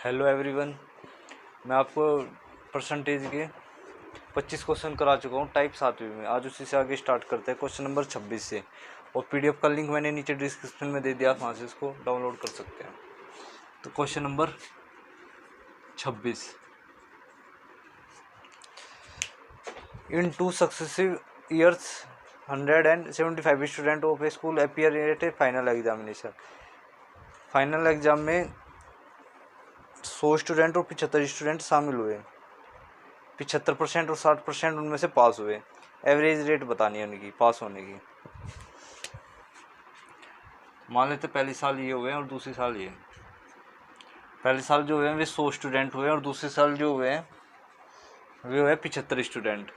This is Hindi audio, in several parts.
Hello everyone. मैं आपको परसेंटेज के 25 क्वेश्चन करा चुका हूँ टाइप 7वीं में। आज उसी से आगे स्टार्ट करते हैं क्वेश्चन नंबर 26 से। और पीडीएफ का लिंक मैंने नीचे डिस्क्रिप्शन में दे दिया, आप वहाँ से इसको डाउनलोड कर सकते हैं। तो question number 26। In 2 successive years 175 student of A school appear eight A final examination. Final exam में 100 स्टूडेंट और 75 स्टूडेंट शामिल हुए। 75% और 60% उनमें से पास हुए। एवरेज रेट बतानी है उनकी पास होने की। मान लेते पहले साल ये हुए और दूसरी साल ये। पहले साल जो हुए वे 100 स्टूडेंट हुए और दूसरे साल जो हुए वे हुए 75 स्टूडेंट।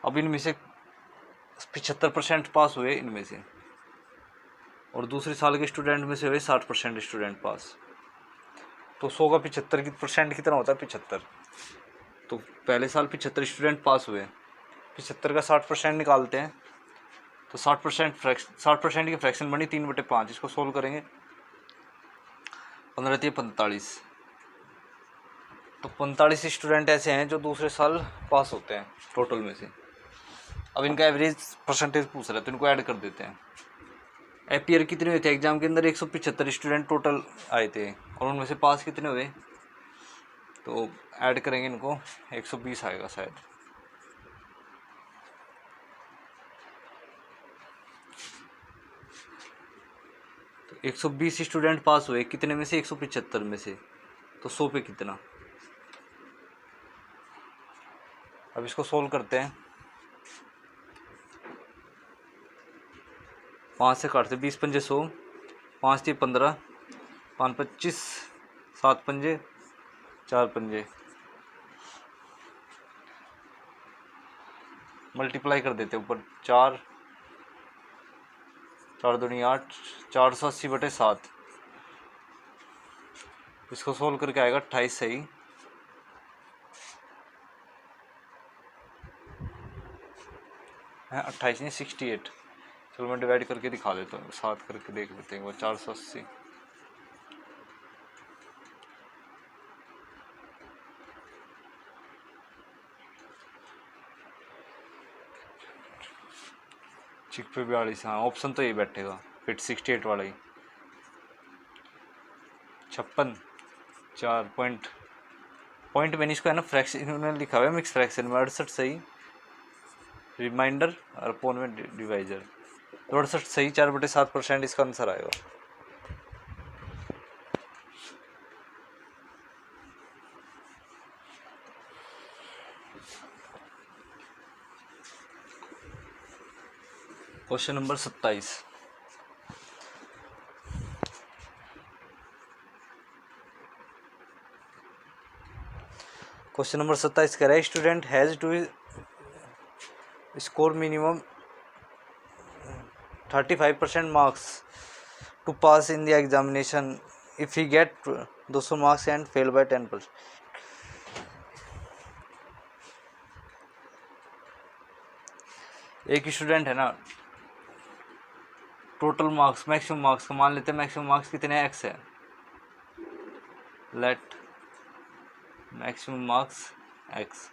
अब इनमें से 75% पास हुए इनमें से, और दूसरे साल के स्टूडेंट में से हुए 60% स्टूडेंट पास। तो 100 का 75% कितना होता है? 75। तो पहले साल 75 स्टूडेंट पास हुए, 75 का 60% निकालते हैं तो 60% की फ्रैक्शन बनी 3/5। इसको सोल्व करेंगे 15×45। तो 45 स्टूडेंट ऐसे हैं जो दूसरे साल पास होते हैं टोटल में से। अब इनका एवरेज परसेंटेज पूछ रहा है तो इनको ऐड कर देते हैं। अपीयर कितने हुए थे एग्जाम के अंदर? 175 स्टूडेंट टोटल आए थे और उनमें से पास कितने हुए? तो ऐड करेंगे इनको 120 आएगा शायद। तो 120 स्टूडेंट पास हुए कितने में से? 175 में से। तो 100 पे कितना? अब इसको सोल्व करते हैं। 5 से काटते 20 पंजे 100, 5 3 15, 5 25, 7 पंजे 4 पंजे। मल्टीप्लाई कर देते ऊपर 4 4 दूनी 8, 480/7। इसको सोल्व करके आएगा 28 सही। है 28 नहीं 68। चलो मैं डिवाइड करके दिखा देता हूँ, 7 करके देख लेते हैं। वो 480 चिक पे 42। हाँ ऑप्शन तो यही बैठेगा फिर 68 वाला ही। 56 4 पॉइंट मैंने इसको है ना फ्रैक्शन इन्होंने लिखा हुआ है मिक्स फ्रैक्शन में। 68 सही, रिमाइंडर और अपोन में डिवाइजर। 68 सही, 4/7% इसका आंसर आएगा। Question number 27। क्वेश्चन नंबर 27 कह रहा है student has to score minimum 35% marks to pass in the examination if he get 200 marks and fail by 10%। एक स्टूडेंट है ना, टोटल मार्क्स मैक्सिमम मार्क्स का मान लेते हैं। मैक्सिमम मार्क्स कितने? x है। Let maximum marks x।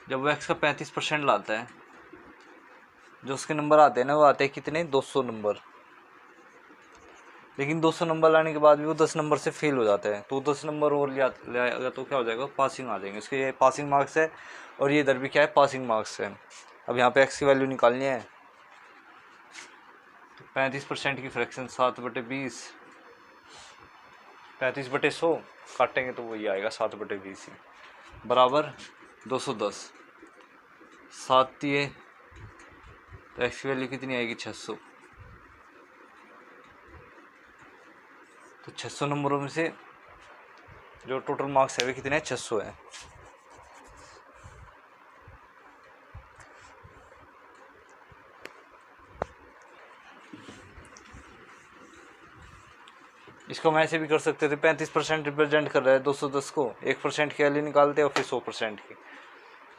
जब वो x का 35% लाता है, जो उसके नंबर आते हैं ना वो आते हैं कितने? 200 नंबर। लेकिन 200 नंबर लाने के बाद भी वो 10 नंबर से फेल हो जाता है। तो 10 नंबर और ले आएगा तो क्या हो जाएगा? पासिंग आ जाएंगे। इसके ये पासिंग मार्क्स है और ये इधर भी क्या है? पासिंग मार्क्स है। अब यहाँ पे x की वैल्यू निकालनी है। तो 35% की फ्रैक्शन 7/20, 35/100 काटेंगे तो वही आएगा 7/20 ही बराबर 210। 7 दिए तो x की वैल्यू कितनी आएगी? 600। तो 600 नंबरों में से जो टोटल मार्क्स है वे कितने हैं? 600 है। इसको हम ऐसे भी कर सकते थे, 35% रिप्रेजेंट कर रहा है 210 को, 1% की वैल्यू निकालते और फिर 100% की।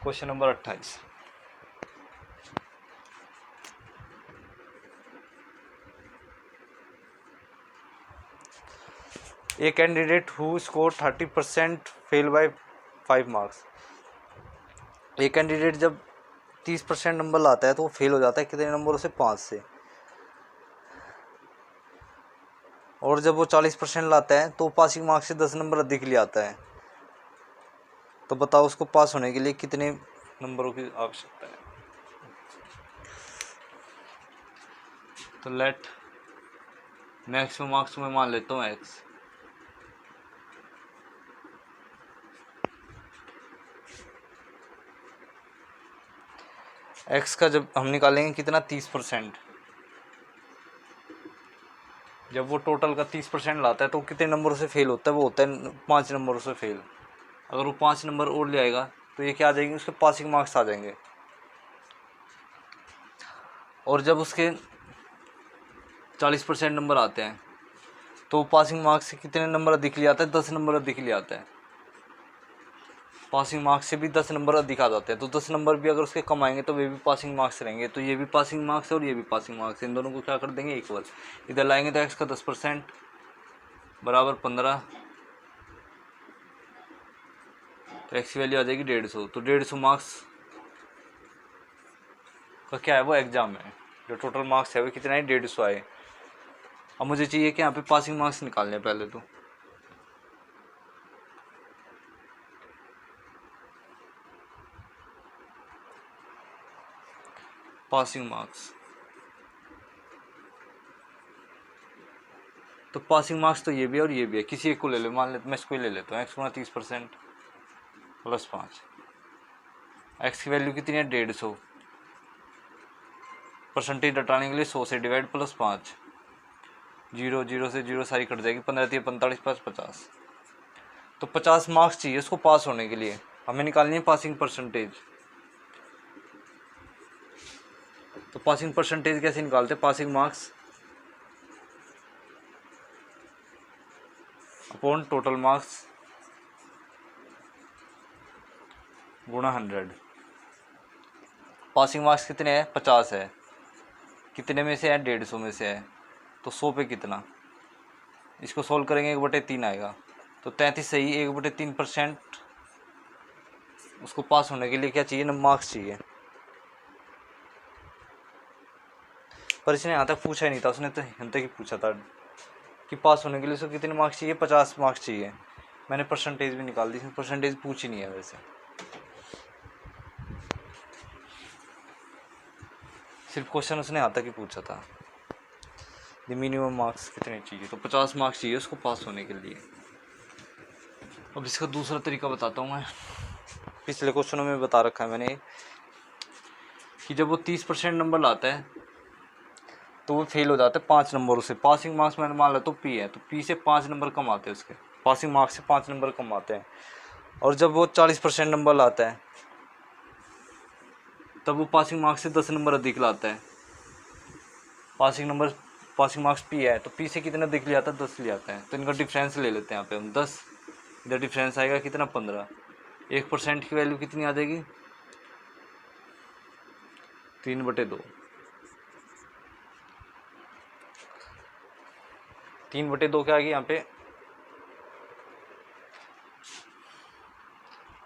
Question number 28। A candidate who score 30% fail by 5 marks. एक कैंडिडेट जब 30% नंबर लाता है तो वो फेल हो जाता है कितने नंबरों से? 5 से। और जब वो 40% लाता है तो पासिंग मार्क्स से 10 नंबर अधिक ले आता है। तो बताओ उसको पास होने के लिए कितने नंबरों की आवश्यकता है? तो लेट मैक्सिमम मार्क्स में मान लेता हूँ x। x का जब हम निकालेंगे कितना? 30%। जब वो टोटल का 30% लाता है तो कितने नंबरों से फेल होता है? वो होता है 5 नंबरों से फेल। अगर वो 5 नंबर और ले आएगा तो ये क्या आ जाएगी? उसके पासिंग मार्क्स आ जाएंगे। और जब उसके 40% नंबर आते हैं तो पासिंग मार्क्स से कितने नंबर अधिक ले आता है? 10 नंबर अधिक ले आता है। पासिंग मार्क्स से भी 10 नंबर अधिक आ जाते हैं। तो 10 नंबर भी अगर उसके कम आएंगे तो वे भी पासिंग मार्क्स रहेंगे। तो ये भी पासिंग मार्क्स है और ये भी पासिंग मार्क्स है। इन दोनों को क्या कर देंगे? इक्वल। इधर लाएंगे तो x का 10% बराबर 15, तो x की वैल्यू आ जाएगी 150। तो 150 मार्क्स का क्या है? वो एग्जाम है। जो टोटल मार्क्स है वो कितना है? 150 आए। अब मुझे चाहिए कि यहाँ पे पासिंग मार्क्स निकालने हैं पहले। तो पासिंग मार्क्स, तो पासिंग मार्क्स तो ये भी है और ये भी है। किसी एक को ले लो, मान लेते मैं इसको ही ले लेता हूँ। x गुणा 30% प्लस 5। x की वैल्यू कितनी है? 150। परसेंटेज हटाने के लिए 100 से डिवाइड प्लस 5। 0 0 से 0 सारी कट जाएगी। 15 3 45 5 50। तो 50 मार्क्स चाहिए उसको पास होने के लिए। हमें निकालनी है पासिंग परसेंटेज। तो पासिंग परसेंटेज कैसे निकालते? Passing marks upon total marks गुणा 100। पासिंग मार्क्स कितने हैं? 50 है। कितने में से है? 150 में से है। तो 100 पे कितना? इसको सोल्व करेंगे 1/3 आएगा। तो 33 सही। 1/3% उसको पास होने के लिए क्या चाहिए? ना मार्क्स चाहिए। पर इसने यहाँ तक पूछा ही नहीं था। उसने तो यहाँ तक ही पूछा था कि पास होने के लिए उसको कितने मार्क्स चाहिए? 50 मार्क्स चाहिए। मैंने परसेंटेज भी निकाल दी। इसमें परसेंटेज पूछी नहीं है वैसे, सिर्फ क्वेश्चन उसने यहाँ तक ही पूछा था। मिनिमम मार्क्स कितने चाहिए? तो 50 मार्क्स चाहिए उसको पास होने के लिए। अब इसका दूसरा तरीका बताता हूँ मैं। पिछले क्वेश्चनों में बता रखा है मैंने कि जब वो 30% नंबर लाता है तो वो फेल हो जाता है 5 नंबरों से। पासिंग मार्क्स मैंने मान लिया तो P है, तो P से 5 नंबर कम आते हैं उसके। पासिंग मार्क्स से 5 नंबर कम आते हैं। और जब वो 40% नंबर लाता है तब वो पासिंग मार्क्स से 10 नंबर अधिक लाता है। पासिंग मार्क्स P है तो P से कितना अधिक ले आता है? 10 ले आता है। तो इनका डिफरेंस ले लेते हैं यहाँ पे हम 10। इधर डिफरेंस आएगा कितना? 15। 1% की वैल्यू कितनी आ जाएगी? 3/2। 3/2 क्या आ गई यहाँ पे?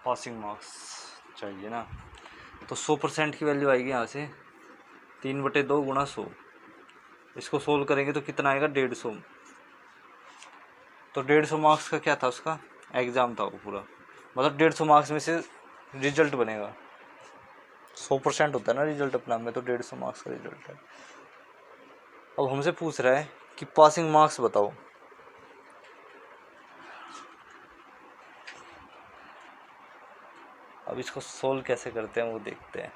पासिंग मार्क्स चाहिए ना। तो 100% की वैल्यू आएगी यहाँ से 3/2 गुणा 100। इसको सोल्व करेंगे तो कितना आएगा? 150। तो 150 मार्क्स का क्या था? उसका एग्ज़ाम था वो पूरा। मतलब 150 मार्क्स में से रिजल्ट बनेगा। 100% होता है ना रिजल्ट अपना में, तो 150 मार्क्स का रिजल्ट है। अब हमसे पूछ रहा है कि पासिंग मार्क्स बताओ। अब इसको सोल्व कैसे करते हैं वो देखते हैं।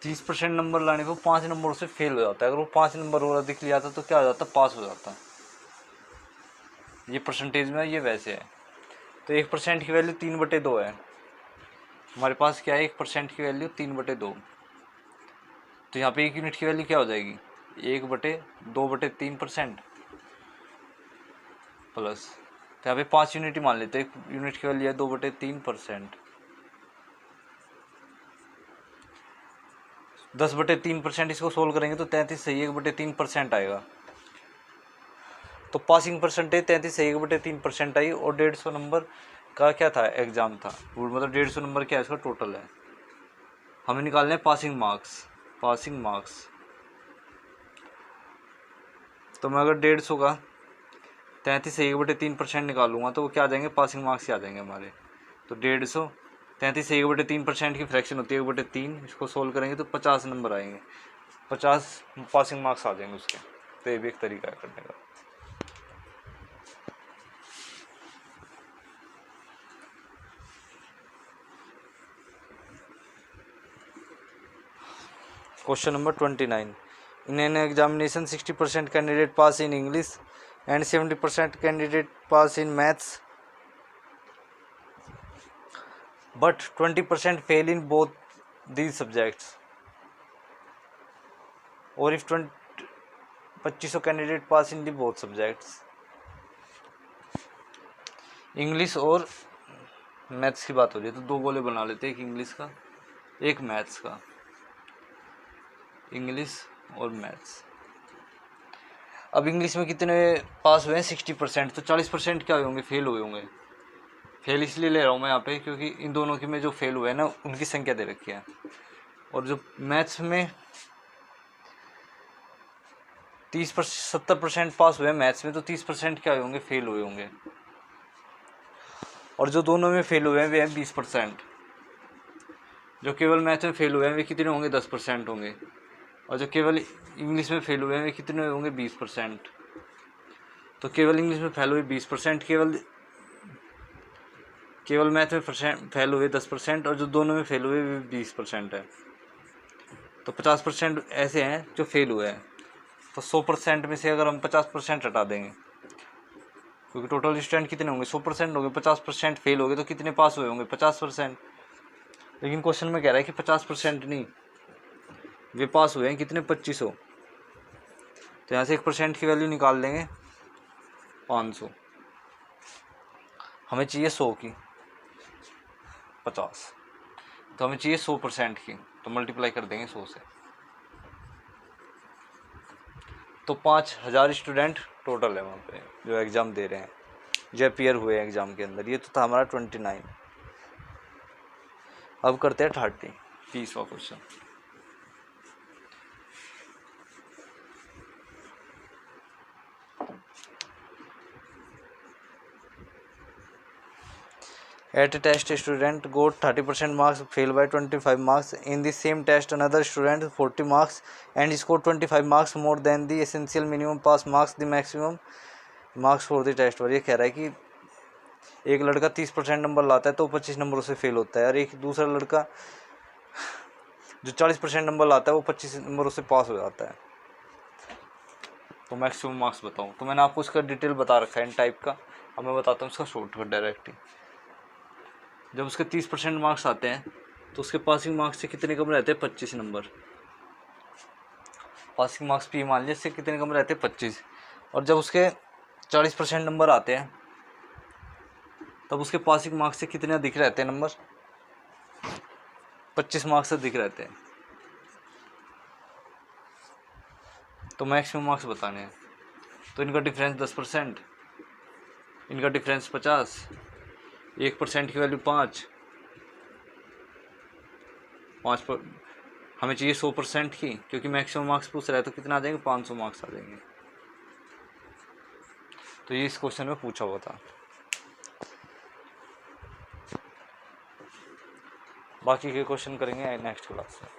तीस % नंबर लाने को 5 नंबरों से फेल हो जाता है। अगर वो 5 नंबर और अधिक लिया था तो क्या हो जाता? पास हो जाता। ये परसेंटेज में ये वैसे है। तो 1% की वैल्यू 3/2 है हमारे पास। क्या है? 1% की वैल्यू 3/2। तो यहाँ पे 1 यूनिट की वैल्यू क्या हो जाएगी? 1/2/3% प्लस, तो यहाँ पे 5 यूनिट ही मान लेते हैं। 1 यूनिट की वैल्यू है 2/3%। 10/3% इसको सोल्व करेंगे तो 33/3% आएगा। तो पासिंग परसेंटेज 33/3% आई और 150 नंबर का क्या था, एग्जाम था, मतलब 150 नंबर क्या इसका टोटल है। हमें निकालने हैं पासिंग मार्क्स। तो मैं अगर 150 का 33/3% निकालूंगा तो वो क्या आ जाएंगे, पासिंग मार्क्स आ जाएंगे हमारे। तो 150 33/3% की फ्रैक्शन होती है 1/3, इसको सोल्व करेंगे तो 50 नंबर आएंगे, 50 पासिंग मार्क्स आ जाएंगे उसके। तो ये भी एक तरीका है करने का। Question number 29, in an examination 60% candidate pass in English and 70% candidate pass in maths but 20% fail in both these subjects, or if 2500 candidate pass in the both subjects, English और मैथ्स की बात हो रही है तो दो गोले बना लेते हैं, एक इंग्लिश का एक मैथ्स का, इंग्लिश और मैथ्स। अब इंग्लिश में कितने पास हुए हैं, 60%, तो 40% क्या हुए होंगे, फेल हुए होंगे। फेल इसलिए ले रहा हूँ मैं यहाँ पे क्योंकि इन दोनों की में जो फेल हुए हैं ना उनकी संख्या दे रखी है। और जो मैथ्स में 70% पास हुए हैं मैथ्स में, तो 30% क्या हुए होंगे, फेल हुए होंगे। और जो दोनों में फेल हुए हैं वे हैं 20%। जो केवल मैथ्स में फेल हुए हैं वे कितने होंगे, 10% होंगे। और जो केवल इंग्लिश में फेल हुए हैं वे कितने होंगे, 20%। तो केवल इंग्लिश में फेल हुए 20%, केवल मैथ में फेल हुए 10%, और जो दोनों में फेल हुए वे 20% है। तो 50% ऐसे हैं जो फेल हुए हैं। तो 100% में से अगर हम 50% हटा देंगे, क्योंकि टोटल स्टूडेंट कितने होंगे, 100% होंगे, 50% फेल हो गए तो कितने पास हुए होंगे, 50%। लेकिन क्वेश्चन में कह रहा है कि 50% नहीं, वे पास हुए हैं कितने, 2500। तो यहाँ से 1% की वैल्यू निकाल देंगे 500, हमें चाहिए 100 की 50, तो हमें चाहिए 100% की, तो मल्टीप्लाई कर देंगे 100 से। तो 5000 स्टूडेंट टोटल है वहाँ पे जो एग्ज़ाम दे रहे हैं, जो अपीयर हुए एग्ज़ाम के अंदर। ये तो था हमारा 29। अब करते हैं 30वां question. At a test, a student got 30% marks, failed by 25 marks. In the same test, another student 40 marks and scored 25 marks more than the essential minimum pass marks. The maximum marks for the test। और ये कह रहा है कि एक लड़का 30% नंबर लाता है तो 25 नंबरों से फेल होता है, और एक दूसरा लड़का जो 40% नंबर लाता है वो 25 नंबरों से पास हो जाता है। तो मैक्सिमम मार्क्स बताऊँ, तो मैंने आपको इसका डिटेल बता रखा है इन टाइप का। अब मैं बताता हूँ इसका शॉर्टकट डायरेक्ट ही। जब उसके 30% मार्क्स आते हैं तो उसके पासिंग मार्क्स से कितने कम रहते हैं, 25 नंबर। पासिंग मार्क्स पी मान लीजिए, इससे कितने कम रहते हैं, 25। और जब उसके 40% नंबर आते हैं तब उसके पासिंग मार्क्स से कितने अधिक रहते हैं नंबर, 25 मार्क्स से अधिक रहते हैं। तो मैक्सिमम मार्क्स बताने हैं, तो इनका डिफरेंस 10%, इनका डिफरेंस 50, 1% की वैल्यू 5 पर हमें चाहिए 100% की, क्योंकि मैक्सिमम मार्क्स पूछ रहा है तो कितना आ जाएंगे, 500 मार्क्स आ जाएंगे। तो ये इस क्वेश्चन में पूछा हुआ था। बाकी के क्वेश्चन करेंगे नेक्स्ट क्लास में।